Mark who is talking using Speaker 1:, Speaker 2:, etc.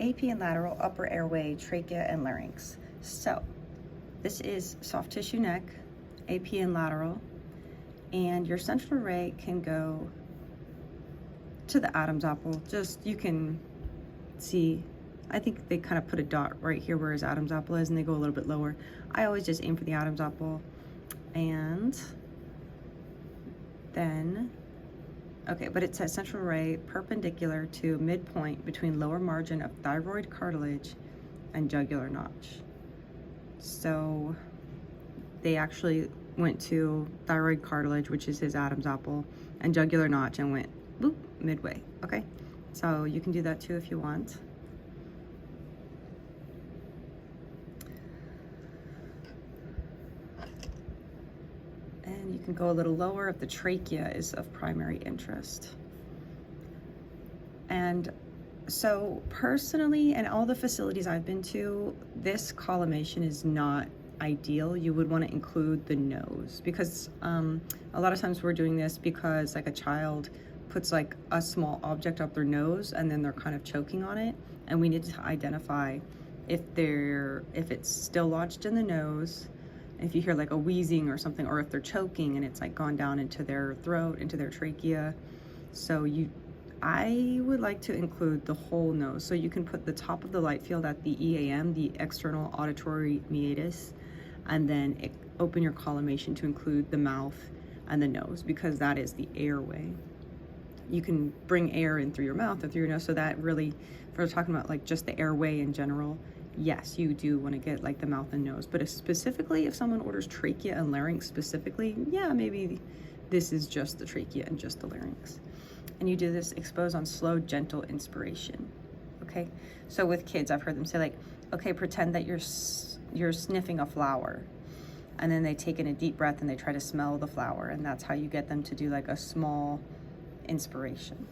Speaker 1: AP and lateral upper airway, trachea, and larynx. So this is soft tissue neck, AP and lateral, and your central array can go to the Adam's apple. Just, you can see, I think they kind of put a dot right here where his Adam's apple is, and they go a little bit lower. I always just aim for the Adam's apple. And then, okay, but it says central array perpendicular to midpoint between lower margin of thyroid cartilage and jugular notch. So they actually went to thyroid cartilage, which is his Adam's apple, and jugular notch, and went boop midway. Okay, so you can do that too if you want. And you can go a little lower if the trachea is of primary interest. And so personally, in all the facilities I've been to, this collimation is not ideal. You would want to include the nose, because a lot of times we're doing this because like a child puts like a small object up their nose and then they're kind of choking on it, and we need to identify if it's still lodged in the nose, if you hear like a wheezing or something, or if they're choking and it's like gone down into their throat, into their trachea. So I would like to include the whole nose. So you can put the top of the light field at the EAM, the external auditory meatus, and then open your collimation to include the mouth and the nose, because that is the airway. You can bring air in through your mouth or through your nose. So that really, if we're talking about like just the airway in general, yes, you do want to get like the mouth and nose. But if specifically, if someone orders trachea and larynx specifically, yeah, maybe this is just the trachea and just the larynx. And you do this expose on slow, gentle inspiration. Okay, so with kids, I've heard them say like, okay, pretend that you're sniffing a flower, and then they take in a deep breath and they try to smell the flower, and that's how you get them to do like a small inspiration.